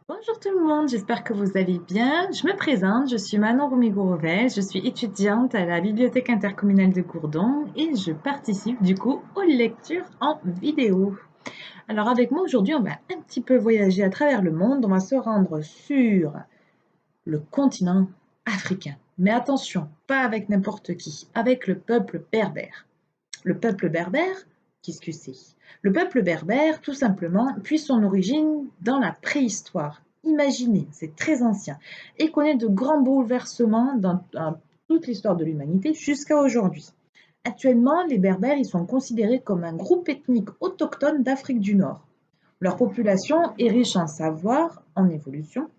Bonjour tout le monde, j'espère que vous allez bien. Je me présente, je suis Manon Romigo-Rovet, je suis étudiante à la Bibliothèque intercommunale de Gourdon et je participe du coup aux lectures en vidéo. Alors avec moi aujourd'hui, on va un petit peu voyager à travers le monde, on va se rendre sur le continent africain. Mais attention, pas avec n'importe qui, avec le peuple berbère. Le peuple berbère, qu'est-ce que c'est? Le peuple berbère, tout simplement, puise son origine dans la préhistoire. Imaginez, c'est très ancien et connaît de grands bouleversements dans toute l'histoire de l'humanité jusqu'à aujourd'hui. Actuellement, les Berbères ils sont considérés comme un groupe ethnique autochtone d'Afrique du Nord. Leur population est riche en savoir, en évolution,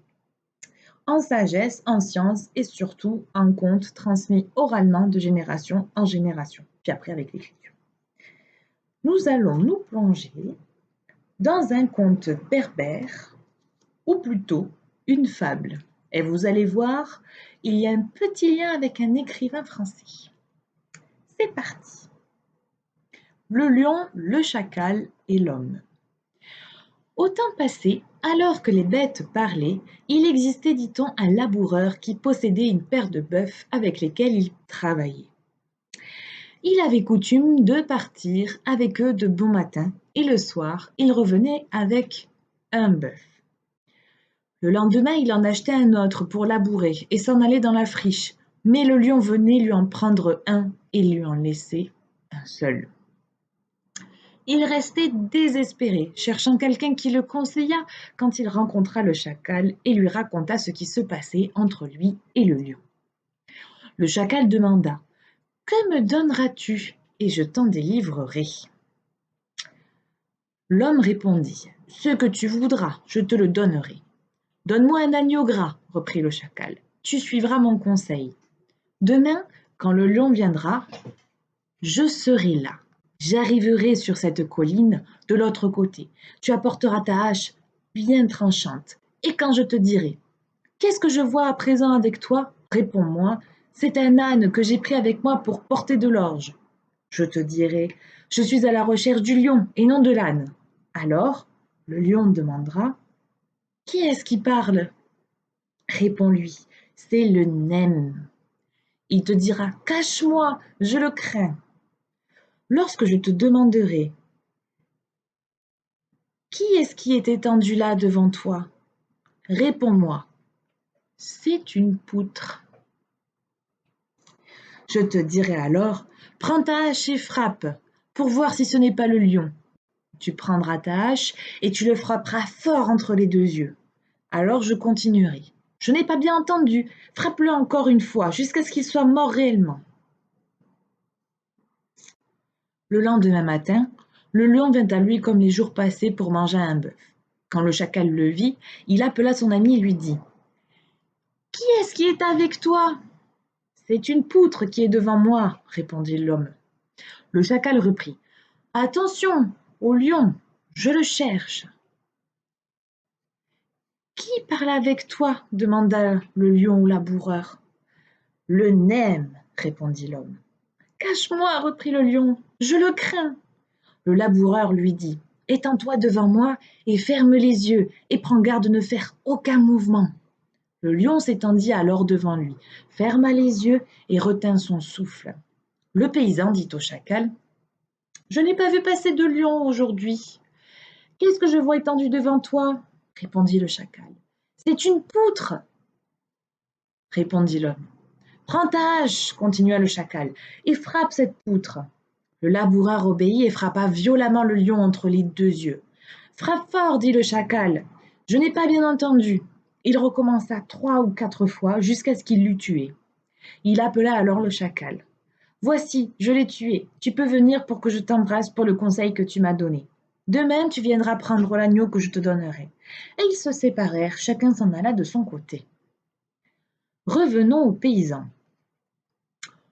en sagesse, en sciences et surtout en contes transmis oralement de génération en génération, puis après avec l'écriture. Nous allons nous plonger dans un conte berbère, ou plutôt une fable. Et vous allez voir, il y a un petit lien avec un écrivain français. C'est parti. Le lion, le chacal et l'homme. Au temps passé, alors que les bêtes parlaient, il existait, dit-on, un laboureur qui possédait une paire de bœufs avec lesquels il travaillait. Il avait coutume de partir avec eux de bon matin et le soir, il revenait avec un bœuf. Le lendemain, il en achetait un autre pour labourer et s'en allait dans la friche, mais le lion venait lui en prendre un et lui en laisser un seul. Il restait désespéré, cherchant quelqu'un qui le conseillât quand il rencontra le chacal et lui raconta ce qui se passait entre lui et le lion. Le chacal demanda: Que me donneras-tu et je t'en délivrerai. L'homme répondit: Ce que tu voudras, je te le donnerai. Donne-moi un agneau gras, reprit le chacal. Tu suivras mon conseil. Demain, quand le lion viendra, je serai là. J'arriverai sur cette colline de l'autre côté. Tu apporteras ta hache bien tranchante. Et quand je te dirai: Qu'est-ce que je vois à présent avec toi? Réponds-moi: C'est un âne que j'ai pris avec moi pour porter de l'orge. Je te dirai: Je suis à la recherche du lion et non de l'âne. Alors, le lion demandera: Qui est-ce qui parle? Réponds-lui: C'est le nem. Il te dira: Cache-moi, je le crains. Lorsque je te demanderai: Qui est-ce qui est étendu là devant toi? Réponds-moi: C'est une poutre. Je te dirai alors: Prends ta hache et frappe, pour voir si ce n'est pas le lion. Tu prendras ta hache et tu le frapperas fort entre les deux yeux. Alors je continuerai: Je n'ai pas bien entendu, frappe-le encore une fois, jusqu'à ce qu'il soit mort réellement. Le lendemain matin, le lion vint à lui comme les jours passés pour manger un bœuf. Quand le chacal le vit, il appela son ami et lui dit: Qui est-ce qui est avec toi? C'est une poutre qui est devant moi, répondit l'homme. Le chacal reprit: Attention au lion, je le cherche. Qui parle avec toi? Demanda le lion au laboureur. Le nem, répondit l'homme. Cache-moi, reprit le lion, je le crains. Le laboureur lui dit: Étends-toi devant moi et ferme les yeux et prends garde de ne faire aucun mouvement. Le lion s'étendit alors devant lui, ferma les yeux et retint son souffle. Le paysan dit au chacal: Je n'ai pas vu passer de lion aujourd'hui. Qu'est-ce que je vois étendu devant toi? Répondit le chacal. C'est une poutre, répondit l'homme. Prends ta hache, continua le chacal, et frappe cette poutre. Le laboureur obéit et frappa violemment le lion entre les deux yeux. Frappe fort, dit le chacal. Je n'ai pas bien entendu. Il recommença 3 ou 4 fois jusqu'à ce qu'il l'eût tué. Il appela alors le chacal. Voici, je l'ai tué. Tu peux venir pour que je t'embrasse pour le conseil que tu m'as donné. Demain, tu viendras prendre l'agneau que je te donnerai. Et ils se séparèrent, chacun s'en alla de son côté. Revenons aux paysans.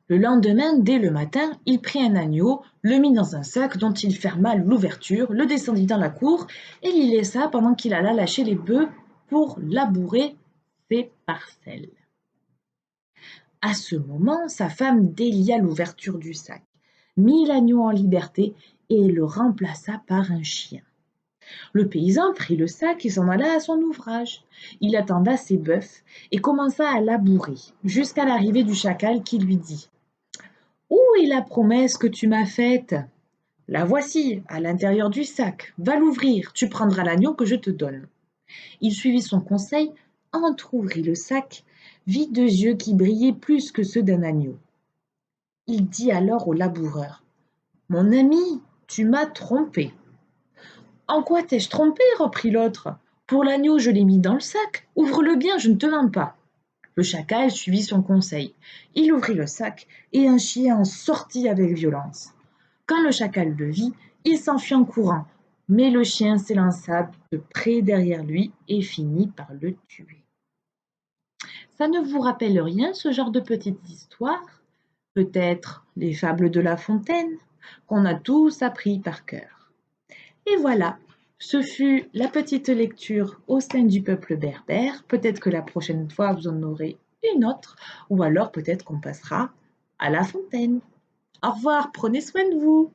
Le lendemain, dès le matin, il prit un agneau, le mit dans un sac dont il ferma l'ouverture, le descendit dans la cour et l'y laissa pendant qu'il alla lâcher les bœufs pour labourer ses parcelles. À ce moment, sa femme délia l'ouverture du sac, mit l'agneau en liberté et le remplaça par un chien. Le paysan prit le sac et s'en alla à son ouvrage. Il attenda ses bœufs et commença à labourer, jusqu'à l'arrivée du chacal qui lui dit: Où est la promesse que tu m'as faite? La voici, à l'intérieur du sac. Va l'ouvrir, tu prendras l'agneau que je te donne. Il suivit son conseil, entr'ouvrit le sac, vit deux yeux qui brillaient plus que ceux d'un agneau. Il dit alors au laboureur: Mon ami, tu m'as trompé. En quoi t'ai-je trompé? Reprit l'autre. Pour l'agneau, je l'ai mis dans le sac. Ouvre-le bien, je ne te mens pas. Le chacal suivit son conseil. Il ouvrit le sac et un chien en sortit avec violence. Quand le chacal le vit, il s'enfuit en courant, mais le chien s'élança de près derrière lui et finit par le tuer. Ça ne vous rappelle rien, ce genre de petites histoires? Peut-être les fables de La Fontaine, qu'on a tous appris par cœur. Et voilà, ce fut la petite lecture au sein du peuple berbère. Peut-être que la prochaine fois, vous en aurez une autre, ou alors peut-être qu'on passera à La Fontaine. Au revoir, prenez soin de vous.